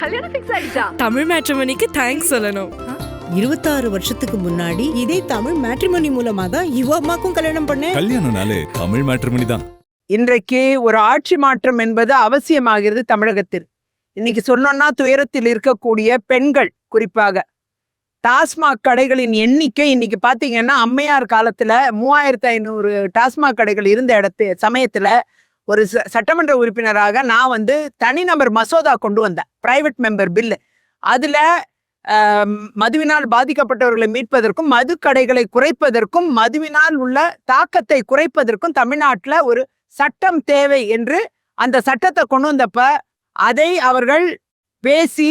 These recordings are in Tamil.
கல்யாணம் ஃபிக்ஸ் ஆயிடுச்சா? தமிழ் மேட்ரிமோனிக்கு தேங்க்ஸ் சொல்லணும். 26 வருஷத்துக்கு முன்னாடி இதே தமிழ் மேட்ரிமோனி மூலமா தான் இவ அம்மாக்கும் கல்யாணம் பண்ணேன். கல்யாணம்னாலே தமிழ் மேட்ரிமோனி தான். இன்றைக்கு ஒரு ஆட்சி மாற்றம் என்பது அவசியமாகிறது தமிழகத்தில். இன்னைக்கு சொன்னோம்னா துயரத்தில் இருக்கக்கூடிய பெண்கள், குறிப்பாக டாஸ்மாக் கடைகளின் எண்ணிக்கை இன்னைக்கு பாத்தீங்கன்னா அம்மையார் காலத்துல 3500 டாஸ்மாக் கடைகள் இருந்த சமயத்துல ஒரு சட்டமன்ற உறுப்பினராக நான் தனிநபர் மசோதா கொண்டு வந்தேன், பிரைவேட் மெம்பர் பில்லு. அதுல மதுவினால் பாதிக்கப்பட்டவர்களை மீட்பதற்கும் மது கடைகளை குறைப்பதற்கும் மதுவினால் உள்ள தாக்கத்தை குறைப்பதற்கும் தமிழ்நாட்டுல ஒரு சட்டம் தேவை என்று அந்த சட்டத்தை கொண்டு வந்தப்ப அதை அவர்கள் பேசி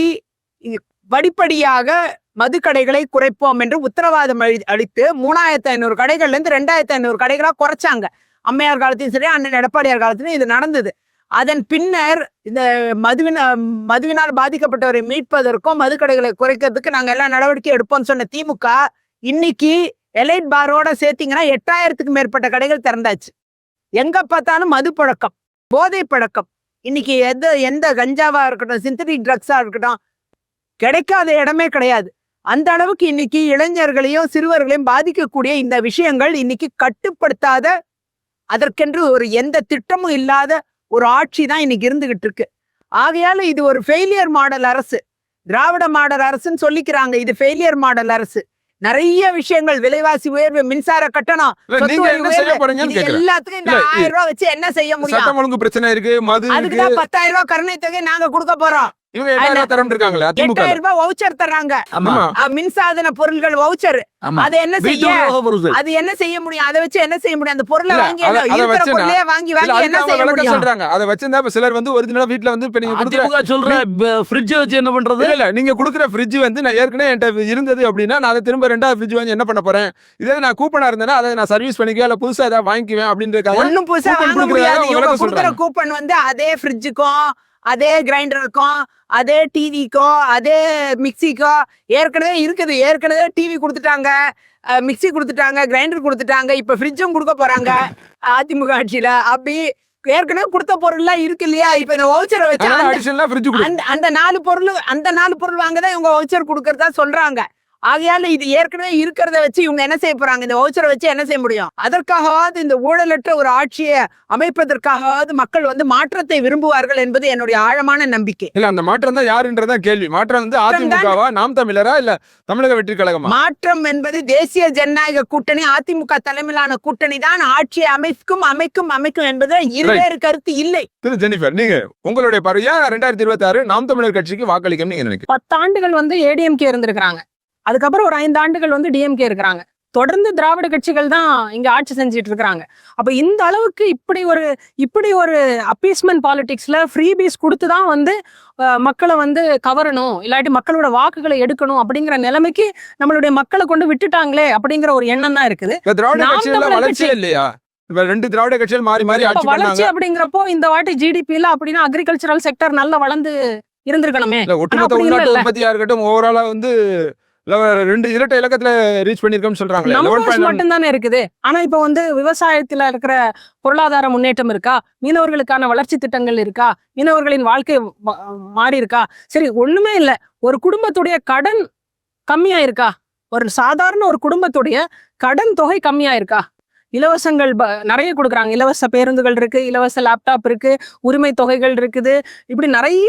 படிப்படியாக மதுக்கடைகளை குறைப்போம் என்று உத்தரவாதம் அளித்து 3500 கடைகள்ல இருந்து 2500 கடைகளா குறைச்சாங்க. அம்மையார் காலத்தையும் சரி, அண்ணன் எடப்பாடியார் காலத்திலும் இது நடந்தது. அதன் பின்னர் இந்த மதுவினால் பாதிக்கப்பட்டவரை மீட்பதற்கும் மதுக்கடைகளை குறைக்கிறதுக்கு நாங்க எல்லாம் நடவடிக்கை எடுப்போம்னு சொன்ன திமுக இன்னைக்கு எலைட் பாரோட சேர்த்தீங்கன்னா 8000க்கு மேற்பட்ட கடைகள் திறந்தாச்சு. எங்க பார்த்தாலும் மது பழக்கம், போதை பழக்கம். இன்னைக்கு எந்த கஞ்சாவா இருக்கட்டும், சிந்தட்டிக் ட்ரக்ஸா இருக்கட்டும், கிடைக்காத இடமே கிடையாது. அந்த அளவுக்கு இன்னைக்கு இளைஞர்களையும் சிறுவர்களையும் பாதிக்கக்கூடிய இந்த விஷயங்கள் இன்னைக்கு கட்டுப்படுத்தாத, அதற்கென்று ஒரு எந்த திட்டமும் இல்லாத ஒரு ஆட்சி தான் இன்னைக்கு இருந்துகிட்டு இருக்கு. ஆகையால இது ஒரு ஃபெயிலியர் மாடல் அரசு, திராவிட மாடல் அரசுன்னு சொல்லிக்கிறாங்க. இது ஃபெயிலியர் மாடல் அரசு. நிறைய விஷயங்கள், விலைவாசி உயர்வு, மின்சார கட்டணம், எல்லாத்துக்கும் இந்த 1000 ரூபாய் வச்சு என்ன செய்ய முடியும்? பிரச்சனை இருக்கு, அதுக்குதான் 10,000 ரூபாய் கருணை தொகை நாங்க கொடுக்க போறோம். 8,000 ரூபாய் வவுச்சர் தர்றாங்க, மின்சாதன பொருட்கள் வவுச்சர். அது என்ன செய்ய முடியும்? அதை வச்சு என்ன செய்ய முடியும்? அந்த பொருளை வாங்கி வாங்கி என்ன செய்ய முடியும்? சொல்றாங்க அதை வச்சிருந்தா சிலர் ஒரிஜினலா வீட்டுல என்ன பண்றது? இல்ல, நீங்க குடுக்குற ஃப்ரிட்ஜ் நான் ஏற்கனவே என்கிட்ட இருந்தது அப்படின்னா நான் அதை திரும்ப 2வது ஃப்ரிட்ஜ் வாங்கி என்ன பண்ண போறேன்? இதே நான் கூப்பனா இருந்தேன்னா அதை நான் சர்வீஸ் பண்ணிக்குவேன், இல்ல புதுசா ஏதாவது வாங்கிக்குவேன் அப்படின்றது. ஒன்னும் புதுசா வாங்க முடியாது. இவங்க கொடுக்குற கூப்பன் அதே ஃப்ரிட்ஜுக்கும் அதே கிரைண்டருக்கும் அதே டிவிக்கும் அதே மிக்சிக்கோ ஏற்கனவே இருக்குது. ஏற்கனவே டிவி கொடுத்துட்டாங்க, மிக்சி கொடுத்துட்டாங்க, கிரைண்டர் கொடுத்துட்டாங்க, இப்ப ஃப்ரிட்ஜும் கொடுக்க போறாங்க அதிமுக ஆட்சியில. அப்படி ஏற்கனவே கொடுத்த பொருள் எல்லாம் இருக்கு இல்லையா? இப்ப இந்த வவுச்சரை வச்சு அந்த 4 பொருள் வாங்கதான் இவங்க வவுச்சர் கொடுக்கறதா சொல்றாங்க. ஆகையால இது ஏற்கனவே இருக்கிறத வச்சு இவங்க என்ன செய்ய போறாங்க? இந்த வவுச்சரை வச்சு என்ன செய்ய முடியும்? அதற்காகவாது இந்த ஊழலற்ற ஒரு ஆட்சியை அமைப்பதற்காகவாது மக்கள் மாற்றத்தை விரும்புவார்கள் என்பது என்னுடைய ஆழமான நம்பிக்கை. இல்ல, அந்த மாற்றம் தான் யாருன்றதா கேள்வி. மாற்றம் அதிமுகவா, நாம் தமிழரா, இல்ல தமிழக வெற்றி கழகமா? மாற்றம் என்பது தேசிய ஜனநாயக கூட்டணி, அதிமுக தலைமையிலான கூட்டணி தான் ஆட்சியை அமைக்கும் என்பது இருவேறு கருத்து இல்லை. திரு ஜெனிஃபர், நீங்க உங்களுடைய பார்வையா 2026 நாம் தமிழர் கட்சிக்கு வாக்களிக்கும் நீங்க நினைக்கிறீங்க? 10 ஆண்டுகள் ஏடிஎம்கே இருந்திருக்காங்க, அதுக்கப்புறம் ஒரு 5 ஆண்டுகள் டிஎம்கே இருக்கிறாங்க. தொடர்ந்து திராவிட கட்சிகள் தான் இங்க ஆட்சி செஞ்சுட்டு இருக்கிறாங்க. அப்ப இந்த அளவுக்கு இப்படி ஒரு அப்பீஸ்மெண்ட் பாலிடிக்ஸ்ல ஃப்ரீபீஸ் கொடுத்துதான் மக்களை கவரணும், இல்லாட்டி மக்களோட வாக்குகளை எடுக்கணும் அப்படிங்கிற நிலைமைக்கு நம்மளுடைய மக்களை கொண்டு விட்டுட்டாங்களே அப்படிங்கிற ஒரு எண்ணம் தான் இருக்குது. திராவிட கட்சிகள் மாறி மாறி வளர்ச்சி அப்படிங்கிறப்போ இந்த வாட்டி ஜிடிபில அப்படின்னா அக்ரிகல்ச்சரல் செக்டர் நல்லா வளர்ந்து இருந்திருக்கணுமே. ஒட்டுமொத்த உள்நாட்டு உற்பத்தியா இருக்கட்டும், ஓவராலா 2 இரட்டை இலக்கத்துல ரீச் பண்ணிருக்கோம்னு சொல்றாங்க. மட்டும் தானே இருக்குது. ஆனா இப்ப விவசாயத்துல இருக்கிற பொருளாதார முன்னேற்றம் இருக்கா? மீனவர்களுக்கான வளர்ச்சி திட்டங்கள் இருக்கா? மீனவர்களின் வாழ்க்கை மாறி இருக்கா? சரி, ஒண்ணுமே இல்ல. ஒரு குடும்பத்துடைய கடன் கம்மியா இருக்கா? ஒரு சாதாரண ஒரு குடும்பத்துடைய கடன் தொகை கம்மியா இருக்கா? இலவசங்கள் நிறைய கொடுக்குறாங்க. இலவச பேருந்துகள் இருக்கு, இலவச லேப்டாப் இருக்கு, உரிமை தொகைகள் இருக்குது, இப்படி நிறைய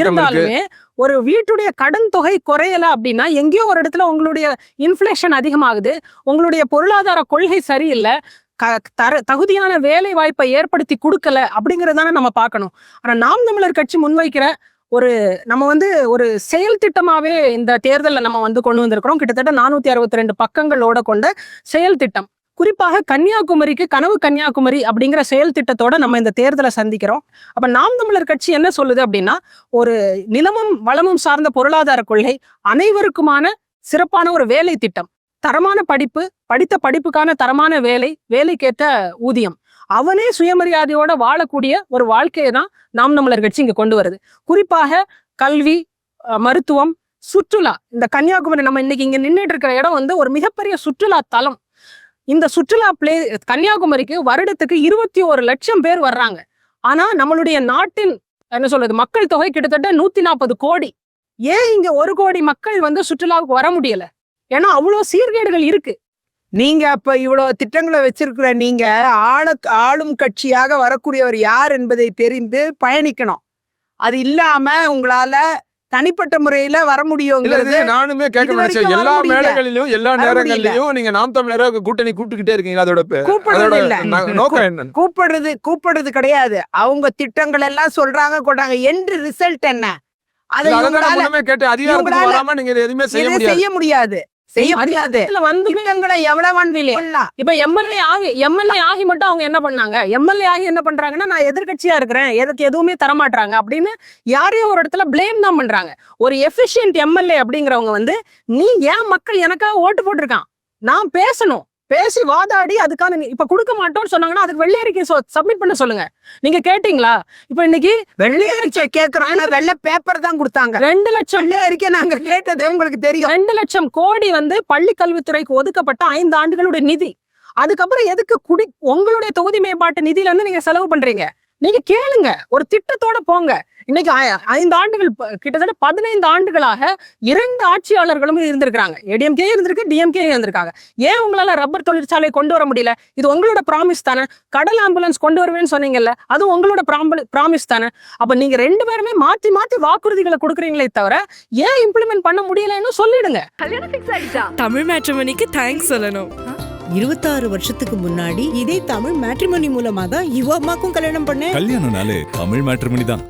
இருந்தாலுமே ஒரு வீட்டுடைய கடன் தொகை குறையல அப்படின்னா எங்கேயோ ஒரு இடத்துல உங்களுடைய இன்ஃப்ளேஷன் அதிகமாகுது, உங்களுடைய பொருளாதார கொள்கை சரியில்லை, தகுதியான வேலை வாய்ப்பை ஏற்படுத்தி கொடுக்கல அப்படிங்கறதான நம்ம பார்க்கணும். ஆனா நாம் தமிழர் கட்சி முன்வைக்கிற நம்ம ஒரு செயல் திட்டமாவே இந்த தேர்தலில் நம்ம கொண்டு வந்திருக்கிறோம். கிட்டத்தட்ட 462 பக்கங்களோட கொண்ட செயல் திட்டம். குறிப்பாக கன்னியாகுமரிக்கு கனவு கன்னியாகுமரி அப்படிங்கிற செயல் திட்டத்தோட நம்ம இந்த தேர்தலை சந்திக்கிறோம். அப்ப நாம் தமிழர் கட்சி என்ன சொல்லுது அப்படின்னா, ஒரு நிலமும் வளமும் சார்ந்த பொருளாதார கொள்கை, அனைவருக்குமான சிறப்பான ஒரு வேலை திட்டம், தரமான படிப்பு, படித்த படிப்புக்கான தரமான வேலை, வேலைக்கேற்ற ஊதியம், அவனே சுயமரியாதையோட வாழக்கூடிய ஒரு வாழ்க்கையை தான் நாம் தமிழர் கட்சி இங்க கொண்டு வருது. குறிப்பாக கல்வி, மருத்துவம், சுற்றுலா. இந்த கன்னியாகுமரி நம்ம இன்னைக்கு இங்க நின்றுட்டு இருக்கிற இடம் ஒரு மிகப்பெரிய சுற்றுலா தலம். இந்த சுற்றுலா கன்னியாகுமரிக்கு வருடத்துக்கு 21 லட்சம் பேர் வர்றாங்க. ஆனா நம்மளுடைய நாட்டின் என்ன சொல்றது, மக்கள் தொகை கிட்டத்தட்ட 140 கோடி. ஏன் இங்க 1 கோடி மக்கள் வந்து சுற்றுலாவுக்கு வர முடியல? ஏன்னா அவ்வளவு சீர்கேடுகள் இருக்கு. நீங்க அப்ப இவ்வளவு திட்டங்களை வச்சிருக்கிற நீங்க ஆளும் கட்சியாக வரக்கூடியவர் யார் என்பதை தெரிந்து பயணிக்கணும். அது இல்லாம உங்களால தனிப்பட்ட முறையில வர இல்ல முடியுங்கிறது இது நானுமே கேட்க இது வரைக்கும் நினைச்சேன். எல்லா வர முடியல. மேடைகளிலும் எல்லா வர நேரங்களிலும் நீங்க நாம் தமிழரை கூட்டணி கூப்பிட்டுக்கிட்டே இருக்கீங்க. அதோட கூப்பிடுறது இல்ல. நோக்கம் என்ன? கூப்பிடுறது கிடையாது. அவங்க திட்டங்கள் எல்லாம் சொல்றாங்க கொண்டாங்க. எண்ட் ரிசல்ட் என்ன? அதை இல்ல, அதான் இவங்களால முன்னமே கேட்டேன். அதிகாரத்துக்கு இவங்களால வராம நீங்க இதை எதுவுமே செய்ய இதை முடியாது. செய்ய முடியாது. செய்ய முடியாது. இதுல வந்து திட்டங்களை எவ்வளவு பண்ணலாம். இப்ப எம்எல்ஏ ஆகி மட்டும் அவங்க என்ன பண்ணாங்க? எம்எல்ஏ ஆகி என்ன பண்றாங்கன்னா, நான் எதிர்க்கட்சியா இருக்கிறேன், எனக்கு எதுவுமே தரமாட்டாங்க அப்படின்னு யாரையோ ஒரு இடத்துல பிளேம் தான் பண்றாங்க. ஒரு எஃபிஷியன்ட் எம்எல்ஏ அப்படிங்கிறவங்க வந்து, நீ ஏன் மக்கள் எனக்காக ஓட்டு போட்டிருக்கான், நான் பேசணும், பேசி வாதாடி அதுக்கான இப்ப கொடுக்க மாட்டோம்னு சொன்னாங்கன்னா அதுக்கு வெள்ளை அறிக்கை சப்மிட் பண்ண சொல்லுங்க. நீங்க கேட்டீங்களா? இப்ப இன்னைக்கு வெள்ளை அறிக்கை கேட்கறாங்க, வெள்ளை பேப்பர் தான் கொடுத்தாங்க. 2 லட்சம் வெள்ளை அறிக்கை நாங்க கேட்டது உங்களுக்கு தெரியும். 2 லட்சம் கோடி வந்து பள்ளி கல்வித்துறைக்கு ஒதுக்கப்பட்ட 5 ஆண்டுகளுடைய நிதி. அதுக்கப்புறம் எதுக்கு உங்களுடைய தொகுதி மேம்பாட்டு நிதியில இருந்து நீங்க செலவு பண்றீங்க? நீங்க கேளுங்க, ஒரு திட்டத்தோட போங்க. இன்னைக்கு 5 ஆண்டுகள், கிட்டத்தட்ட 15 ஆண்டுகளாக 2 ஆட்சியாளர்களும் இருந்திருக்காங்க. ஏடிஎம்கே இருந்திருக்கு, டிஎம்கே இருந்திருக்காங்க. ஏன் உங்களால ரப்பர் தொழிற்சாலை கொண்டு வர முடியல? இது உங்களோட ப்ராமிஸ் தானே. கடல் ஆம்புலன்ஸ் கொண்டு வருவேன்னு சொன்னீங்கல்ல, அது உங்களோட ப்ராமிஸ் தானே. அப்ப நீங்க 2 பேருமே மாத்தி மாத்தி வாக்குறுதிகளை கொடுக்குறீங்களே தவிர ஏன் இம்ப்ளிமெண்ட் பண்ண முடியலன்னு சொல்லிடுங்க. தமிழ் மேட்ரிமோனிக்கு தேங்க்ஸ் சொல்லணும். 26 வருஷத்துக்கு முன்னாடி இதே தமிழ் மேட்ரிமோனி மூலமா தான் இவ அம்மாக்கும் கல்யாணம் பண்ணேன். கல்யாணம்னாலே தமிழ் மேட்ரிமோனி தான்.